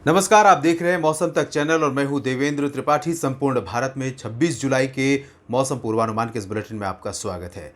नमस्कार, आप देख रहे हैं मौसम तक चैनल और मैं हूं देवेंद्र त्रिपाठी। संपूर्ण भारत में 26 जुलाई के मौसम पूर्वानुमान के इस बुलेटिन में आपका स्वागत है।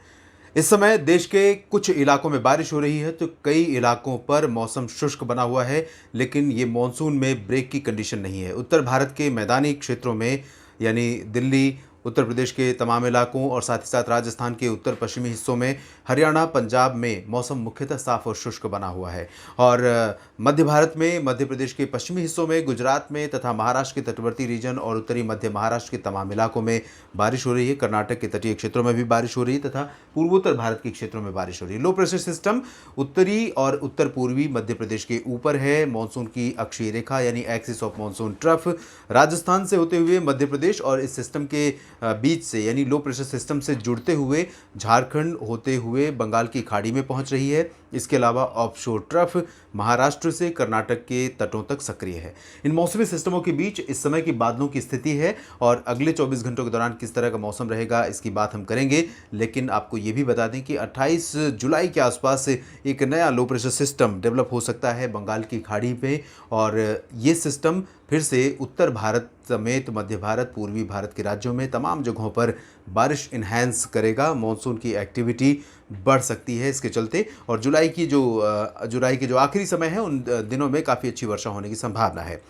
इस समय देश के कुछ इलाकों में बारिश हो रही है तो कई इलाकों पर मौसम शुष्क बना हुआ है, लेकिन ये मानसून में ब्रेक की कंडीशन नहीं है। उत्तर भारत के मैदानी क्षेत्रों में यानी दिल्ली, उत्तर प्रदेश के तमाम इलाकों और साथ ही साथ राजस्थान के उत्तर पश्चिमी हिस्सों में, हरियाणा, पंजाब में मौसम मुख्यतः साफ और शुष्क बना हुआ है। और मध्य भारत में, मध्य प्रदेश के पश्चिमी हिस्सों में, गुजरात में तथा महाराष्ट्र के तटवर्ती रीजन और उत्तरी मध्य महाराष्ट्र के तमाम इलाकों में बारिश हो रही है। कर्नाटक के तटीय क्षेत्रों में भी बारिश हो रही है तथा पूर्वोत्तर भारत के क्षेत्रों में बारिश हो रही है। लो प्रेशर सिस्टम उत्तरी और उत्तर पूर्वी मध्य प्रदेश के ऊपर है। मानसून की अक्षीय रेखा यानी axis of monsoon trough Rajasthan से होते हुए मध्य प्रदेश और इस सिस्टम के बीच से यानी लो प्रेशर सिस्टम से जुड़ते हुए झारखंड होते हुए बंगाल की खाड़ी में पहुंच रही है। इसके अलावा ऑफशोर ट्रफ महाराष्ट्र से कर्नाटक के तटों तक सक्रिय है। इन मौसमी सिस्टमों के बीच इस समय की बादलों की स्थिति है और अगले 24 घंटों के दौरान किस तरह का मौसम रहेगा इसकी बात हम करेंगे। लेकिन आपको ये भी बता दें कि 28 जुलाई के आसपास एक नया लो प्रेशर सिस्टम डेवलप हो सकता है बंगाल की खाड़ी पे और ये सिस्टम फिर से उत्तर भारत समेत मध्य भारत, पूर्वी भारत के राज्यों में तमाम जगहों पर बारिश इन्हेंस करेगा। मॉनसून की एक्टिविटी बढ़ सकती है इसके चलते और जुलाई की जो आखिरी समय है उन दिनों में काफ़ी अच्छी वर्षा होने की संभावना है।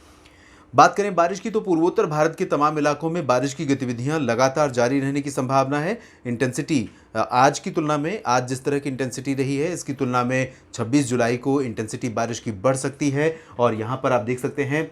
बात करें बारिश की तो पूर्वोत्तर भारत के तमाम इलाकों में बारिश की गतिविधियां लगातार जारी रहने की संभावना है। इंटेंसिटी आज की तुलना में, आज जिस तरह की इंटेंसिटी रही है इसकी तुलना में 26 जुलाई को इंटेंसिटी बारिश की बढ़ सकती है। और यहाँ पर आप देख सकते हैं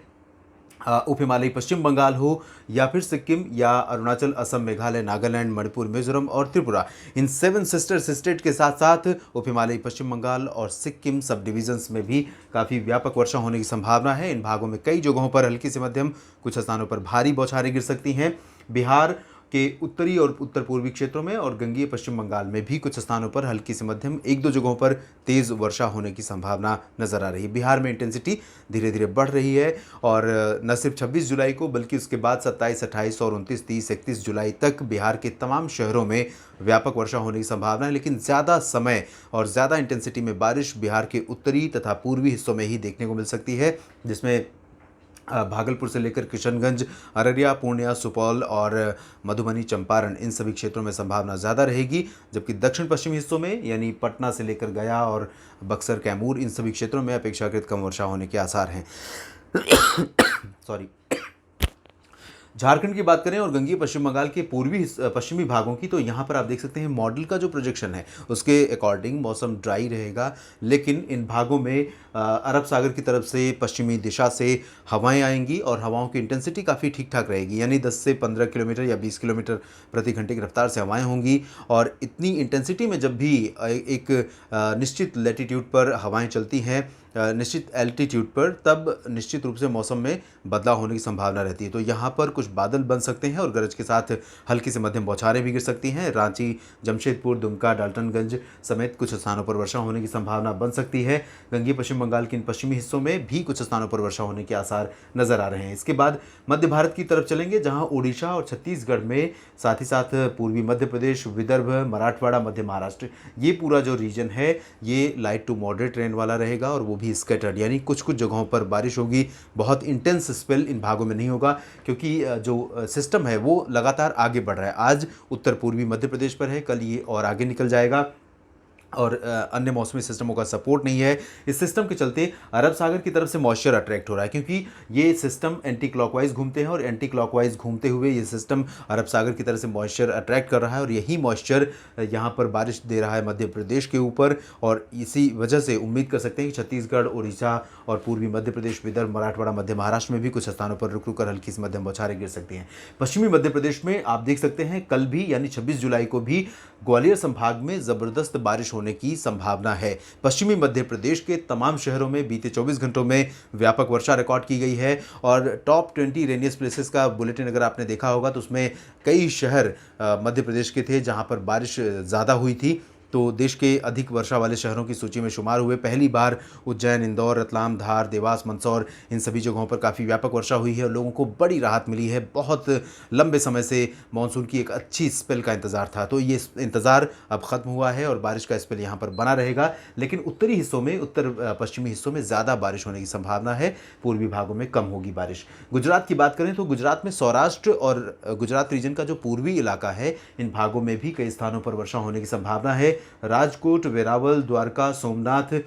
उप हिमालयी पश्चिम बंगाल हो या फिर सिक्किम या अरुणाचल, असम, मेघालय, नागालैंड, मणिपुर, मिजोरम और त्रिपुरा, इन 7 सिस्टर स्टेट के साथ साथ उप हिमालयी पश्चिम बंगाल और सिक्किम सब डिविजन्स में भी काफ़ी व्यापक वर्षा होने की संभावना है। इन भागों में कई जगहों पर हल्की से मध्यम, कुछ स्थानों पर भारी बौछारें गिर सकती हैं। बिहार के उत्तरी और उत्तर पूर्वी क्षेत्रों में और गंगीय पश्चिम बंगाल में भी कुछ स्थानों पर हल्की से मध्यम, एक दो जगहों पर तेज़ वर्षा होने की संभावना नजर आ रही है। बिहार में इंटेंसिटी धीरे धीरे बढ़ रही है और न सिर्फ 26 जुलाई को बल्कि उसके बाद 27, 28 और 29, 30, 31 जुलाई तक बिहार के तमाम शहरों में व्यापक वर्षा होने की संभावना है। लेकिन ज़्यादा समय और ज़्यादा इंटेंसिटी में बारिश बिहार के उत्तरी तथा पूर्वी हिस्सों में ही देखने को मिल सकती है, जिसमें भागलपुर से लेकर किशनगंज, अररिया, पूर्णिया, सुपौल और मधुबनी, चंपारण, इन सभी क्षेत्रों में संभावना ज़्यादा रहेगी। जबकि दक्षिण पश्चिमी हिस्सों में यानी पटना से लेकर गया और बक्सर, कैमूर, इन सभी क्षेत्रों में अपेक्षाकृत कम वर्षा होने के आसार हैं। सॉरी। झारखंड की बात करें और गंगीय पश्चिम बंगाल के पूर्वी पश्चिमी भागों की, तो यहाँ पर आप देख सकते हैं मॉडल का जो प्रोजेक्शन है उसके अकॉर्डिंग मौसम ड्राई रहेगा। लेकिन इन भागों में अरब सागर की तरफ से पश्चिमी दिशा से हवाएं आएंगी और हवाओं की इंटेंसिटी काफ़ी ठीक ठाक रहेगी, यानी 10 से 15 किलोमीटर या 20 किलोमीटर प्रति घंटे की रफ्तार से हवाएं होंगी। और इतनी इंटेंसिटी में जब भी एक निश्चित लैटिट्यूड पर हवाएं चलती हैं, निश्चित एल्टीट्यूड पर, तब निश्चित रूप से मौसम में बदलाव होने की संभावना रहती है। तो यहाँ पर कुछ बादल बन सकते हैं और गरज के साथ हल्की से मध्यम बौछारें भी गिर सकती हैं। रांची, जमशेदपुर, दुमका, डाल्टनगंज समेत कुछ स्थानों पर वर्षा होने की संभावना बन सकती है। गंगीय पश्चिम बंगाल के इन पश्चिमी हिस्सों में भी कुछ स्थानों पर वर्षा होने के आसार नजर आ रहे हैं। इसके बाद मध्य भारत की तरफ चलेंगे जहाँ ओडिशा और छत्तीसगढ़ में, साथ ही साथ पूर्वी मध्य प्रदेश, विदर्भ, मराठवाड़ा, मध्य महाराष्ट्र, ये पूरा जो रीजन है ये लाइट टू मॉडरेट रेन वाला रहेगा और वो भी स्कैटर्ड, यानी कुछ कुछ जगहों पर बारिश होगी। बहुत इंटेंस स्पेल इन भागों में नहीं होगा क्योंकि जो सिस्टम है वो लगातार आगे बढ़ रहा है। आज उत्तर पूर्वी मध्य प्रदेश पर है, कल ये और आगे निकल जाएगा और अन्य मौसमी सिस्टमों का सपोर्ट नहीं है। इस सिस्टम के चलते अरब सागर की तरफ से मॉइस्चर अट्रैक्ट हो रहा है क्योंकि ये सिस्टम एंटी क्लॉकवाइज घूमते हैं और एंटी क्लॉकवाइज घूमते हुए ये सिस्टम अरब सागर की तरफ से मॉइस्चर अट्रैक्ट कर रहा है और यही मॉइस्चर यहाँ पर बारिश दे रहा है मध्य प्रदेश के ऊपर। और इसी वजह से उम्मीद कर सकते हैं कि छत्तीसगढ़, उड़ीसा और पूर्वी मध्य प्रदेश, विदर्भ, मराठवाड़ा, मध्य महाराष्ट्र में भी कुछ स्थानों पर रुक रुक कर हल्की से मध्यम बौछारें गिर सकती हैं। पश्चिमी मध्य प्रदेश में आप देख सकते हैं कल भी यानी 26 जुलाई को भी ग्वालियर संभाग में ज़बरदस्त बारिश होने की संभावना है। पश्चिमी मध्य प्रदेश के तमाम शहरों में बीते 24 घंटों में व्यापक वर्षा रिकॉर्ड की गई है और टॉप 20 रेनियस प्लेसेस का बुलेटिन अगर आपने देखा होगा तो उसमें कई शहर मध्य प्रदेश के थे जहां पर बारिश ज़्यादा हुई थी। तो देश के अधिक वर्षा वाले शहरों की सूची में शुमार हुए। पहली बार उज्जैन, इंदौर, रतलाम, धार, देवास, मंदसौर इन सभी जगहों पर काफ़ी व्यापक वर्षा हुई है और लोगों को बड़ी राहत मिली है। बहुत लंबे समय से मानसून की एक अच्छी स्पेल का इंतज़ार था, तो ये इंतज़ार अब ख़त्म हुआ है और बारिश का स्पेल यहाँ पर बना रहेगा। लेकिन उत्तरी हिस्सों में, उत्तर पश्चिमी हिस्सों में ज़्यादा बारिश होने की संभावना है, पूर्वी भागों में कम होगी बारिश। गुजरात की बात करें तो गुजरात में सौराष्ट्र और गुजरात रीजन का जो पूर्वी इलाका है, इन भागों में भी कई स्थानों पर वर्षा होने की संभावना है। राजकोट, वेरावल, द्वारका, सोमनाथ,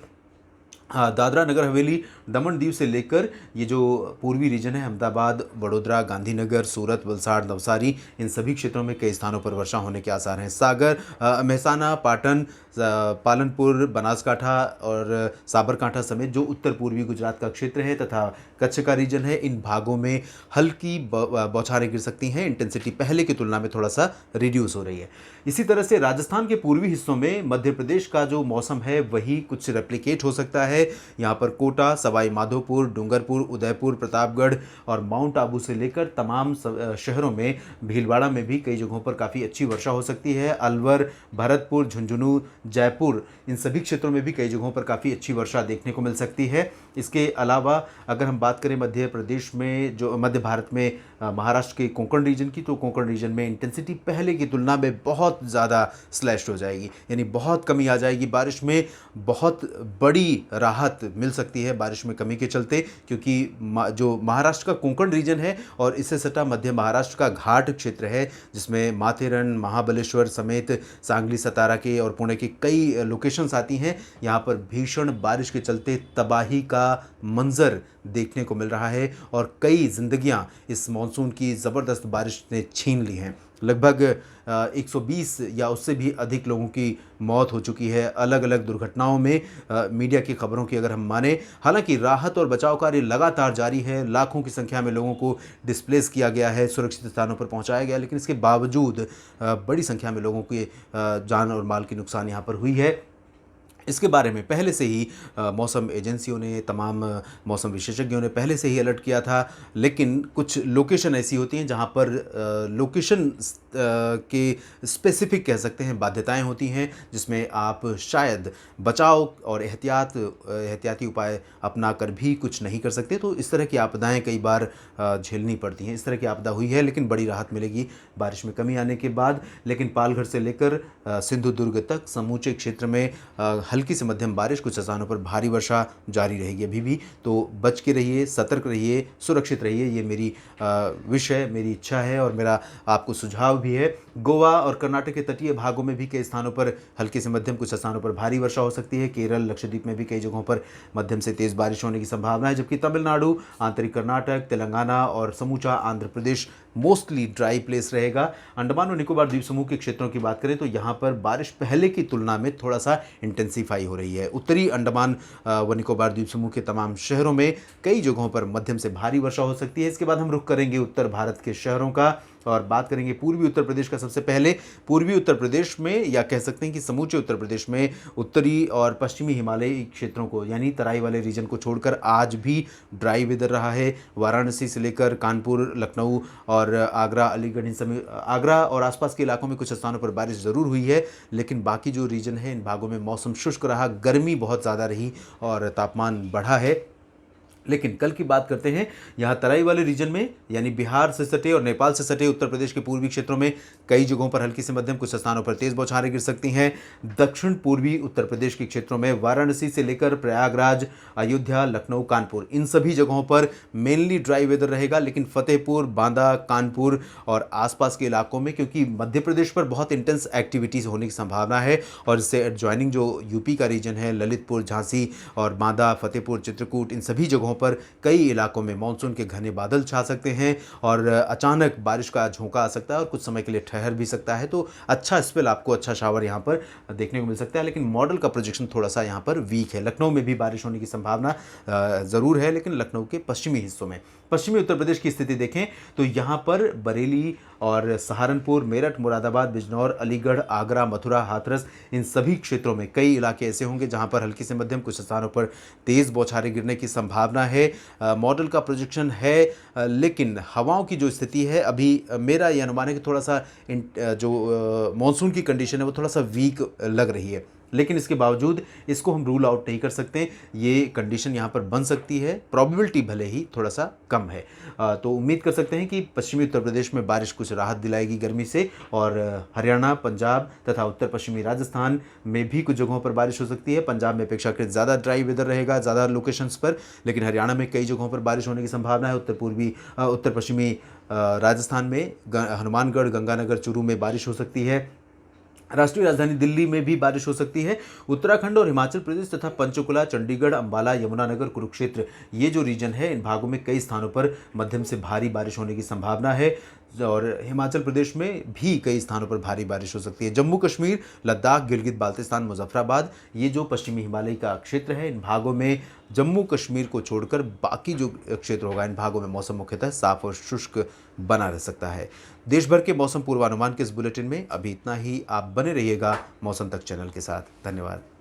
दादरा नगर हवेली, दमन दीव से लेकर ये जो पूर्वी रीजन है, अहमदाबाद, वडोदरा, गांधीनगर, सूरत, वलसाड़, नवसारी, इन सभी क्षेत्रों में कई स्थानों पर वर्षा होने के आसार हैं। सागर, मेहसाना, पाटन, पालनपुर, बनासकांठा और साबरकांठा समेत जो उत्तर पूर्वी गुजरात का क्षेत्र है तथा कच्छ का रीजन है, इन भागों में हल्की बौछारें गिर सकती हैं। इंटेंसिटी पहले की तुलना में थोड़ा सा रिड्यूस हो रही है। इसी तरह से राजस्थान के पूर्वी हिस्सों में मध्य प्रदेश का जो मौसम है वही कुछ रेप्लिकेट हो सकता है। यहाँ पर कोटा, सवाई माधोपुर, डूंगरपुर, उदयपुर, प्रतापगढ़ और माउंट आबू से लेकर तमाम शहरों में, भीलवाड़ा में भी कई जगहों पर काफ़ी अच्छी वर्षा हो सकती है। अलवर, भरतपुर, झुंझुनू, जयपुर, इन सभी क्षेत्रों में भी कई जगहों पर काफ़ी अच्छी वर्षा देखने को मिल सकती है। इसके अलावा अगर हम बात करें मध्य प्रदेश में, जो मध्य भारत में महाराष्ट्र के कोंकण रीजन की, तो कोंकण रीजन में इंटेंसिटी पहले की तुलना में बहुत ज़्यादा स्लैश्ड हो जाएगी, यानी बहुत कमी आ जाएगी। बारिश में बहुत बड़ी राहत मिल सकती है बारिश में कमी के चलते, क्योंकि जो महाराष्ट्र का कोंकण रीजन है और इससे सटा मध्य महाराष्ट्र का घाट क्षेत्र है, जिसमें माथेरन, महाबलेश्वर समेत सांगली, सतारा के और पुणे के कई लोकेशंस आती हैं। यहाँ पर भीषण बारिश के चलते तबाही का मंजर देखने को मिल रहा है और कई जिंदगियां इस मॉनसून की ज़बरदस्त बारिश ने छीन ली हैं। लगभग 120 या उससे भी अधिक लोगों की मौत हो चुकी है अलग अलग दुर्घटनाओं में, मीडिया की खबरों की अगर हम माने। हालांकि राहत और बचाव कार्य लगातार जारी है, लाखों की संख्या में लोगों को डिस्प्लेस किया गया है, सुरक्षित स्थानों पर पहुंचाया गया, लेकिन इसके बावजूद बड़ी संख्या में लोगों की जान और माल की नुकसान यहाँ पर हुई है। इसके बारे में पहले से ही मौसम एजेंसियों ने, तमाम मौसम विशेषज्ञों ने पहले से ही अलर्ट किया था, लेकिन कुछ लोकेशन ऐसी होती हैं जहां पर लोकेशन के स्पेसिफिक कह सकते हैं बाध्यताएं होती हैं, जिसमें आप शायद बचाव और एहतियाती उपाय अपना कर भी कुछ नहीं कर सकते। तो इस तरह की आपदाएं कई बार झेलनी पड़ती हैं। इस तरह की आपदा हुई है, लेकिन बड़ी राहत मिलेगी बारिश में कमी आने के बाद। लेकिन पालघर से लेकर सिंधुदुर्ग तक समूचे क्षेत्र में हल्की से मध्यम बारिश, कुछ स्थानों पर भारी वर्षा जारी रहेगी अभी भी। तो बच के रहिए, सतर्क रहिए, सुरक्षित रहिए, ये मेरी विश है, मेरी इच्छा है और मेरा आपको सुझाव भी है। गोवा और कर्नाटक के तटीय भागों में भी कई स्थानों पर हल्की से मध्यम, कुछ स्थानों पर भारी वर्षा हो सकती है। केरल, लक्षद्वीप में भी कई जगहों पर मध्यम से तेज़ बारिश होने की संभावना है, जबकि तमिलनाडु, आंतरिक कर्नाटक, तेलंगाना और समूचा Andhra Pradesh mostly dry place रहेगा। अंडमान और निकोबार द्वीप समूह के क्षेत्रों की बात करें तो यहाँ पर बारिश पहले की तुलना में थोड़ा सा इंटेंसीफाई हो रही है। उत्तरी अंडमान व निकोबार द्वीप समूह के तमाम शहरों में कई जगहों पर मध्यम से भारी वर्षा हो सकती है। इसके बाद हम रुख करेंगे उत्तर भारत के शहरों का और बात करेंगे पूर्वी उत्तर प्रदेश का। सबसे पहले पूर्वी उत्तर प्रदेश में, या कह सकते हैं कि समूचे उत्तर प्रदेश में, उत्तरी और पश्चिमी हिमालयी क्षेत्रों को, यानी तराई वाले रीजन को छोड़कर आज भी ड्राई वेदर रहा है। वाराणसी से लेकर कानपुर, लखनऊ और आगरा, अलीगढ़, इन सभी आगरा और आसपास के इलाकों में कुछ स्थानों पर बारिश ज़रूर हुई है, लेकिन बाकी जो रीजन है इन भागों में मौसम शुष्क रहा, गर्मी बहुत ज़्यादा रही और तापमान बढ़ा है। लेकिन कल की बात करते हैं, यहाँ तराई वाले रीजन में, यानी बिहार से सटे और नेपाल से सटे उत्तर प्रदेश के पूर्वी क्षेत्रों में कई जगहों पर हल्की से मध्यम, कुछ स्थानों पर तेज बौछारें गिर सकती हैं। दक्षिण पूर्वी उत्तर प्रदेश के क्षेत्रों में वाराणसी से लेकर प्रयागराज, अयोध्या, लखनऊ, कानपुर, इन सभी जगहों पर मेनली ड्राई वेदर रहेगा। लेकिन फतेहपुर, बांदा, कानपुर और आसपास के इलाकों में, क्योंकि मध्य प्रदेश पर बहुत इंटेंस एक्टिविटीज़ होने की संभावना है और इससे एडजॉइनिंग जो यूपी का रीजन है, ललितपुर, झांसी और बांदा, फतेहपुर, चित्रकूट, इन सभी जगहों पर कई इलाकों में मानसून के घने बादल छा सकते हैं और अचानक बारिश का झोंका आ सकता है और कुछ समय के लिए ठहर भी सकता है। तो अच्छा स्पेल, आपको अच्छा शावर यहाँ पर देखने को मिल सकता है। लेकिन मॉडल का प्रोजेक्शन थोड़ा सा यहाँ पर वीक है। लखनऊ में भी बारिश होने की संभावना ज़रूर है, लेकिन लखनऊ के पश्चिमी हिस्सों में। पश्चिमी उत्तर प्रदेश की स्थिति देखें तो यहाँ पर बरेली और सहारनपुर, मेरठ, मुरादाबाद, बिजनौर, अलीगढ़, आगरा, मथुरा, हाथरस, इन सभी क्षेत्रों में कई इलाके ऐसे होंगे जहाँ पर हल्की से मध्यम, कुछ स्थानों पर तेज़ बौछारें गिरने की संभावना संभावना है, मॉडल का प्रोजेक्शन है, लेकिन हवाओं की जो स्थिति है अभी मेरा ये अनुमान है कि थोड़ा सा जो मॉनसून की कंडीशन है वो थोड़ा सा वीक लग रही है। लेकिन इसके बावजूद इसको हम रूल आउट नहीं कर सकते, ये कंडीशन यहाँ पर बन सकती है, प्रॉबिलिटी भले ही थोड़ा सा कम है। तो उम्मीद कर सकते हैं कि पश्चिमी उत्तर प्रदेश में बारिश कुछ राहत दिलाएगी गर्मी से, और हरियाणा, पंजाब तथा उत्तर पश्चिमी राजस्थान में भी कुछ जगहों पर बारिश हो सकती है। पंजाब में अपेक्षाकृत ज़्यादा ड्राई वेदर रहेगा ज़्यादा लोकेशंस पर, लेकिन हरियाणा में कई जगहों पर बारिश होने की संभावना है। उत्तर पश्चिमी राजस्थान में हनुमानगढ़, गंगानगर, चूरू में बारिश हो सकती है। राष्ट्रीय राजधानी दिल्ली में भी बारिश हो सकती है। उत्तराखंड और हिमाचल प्रदेश तथा पंचकुला, चंडीगढ़, अंबाला, यमुनानगर, कुरुक्षेत्र, ये जो रीजन है, इन भागों में कई स्थानों पर मध्यम से भारी बारिश होने की संभावना है, और हिमाचल प्रदेश में भी कई स्थानों पर भारी बारिश हो सकती है। जम्मू कश्मीर, लद्दाख, गिलगित बाल्तिस्तान, मुजफ्फराबाद, ये जो पश्चिमी हिमालय का क्षेत्र है, इन भागों में जम्मू कश्मीर को छोड़कर बाकी जो क्षेत्र होगा, इन भागों में मौसम मुख्यतः साफ और शुष्क बना रह सकता है। देश भर के मौसम पूर्वानुमान के इस बुलेटिन में अभी इतना ही। आप बने रहिएगा मौसम तक चैनल के साथ। धन्यवाद।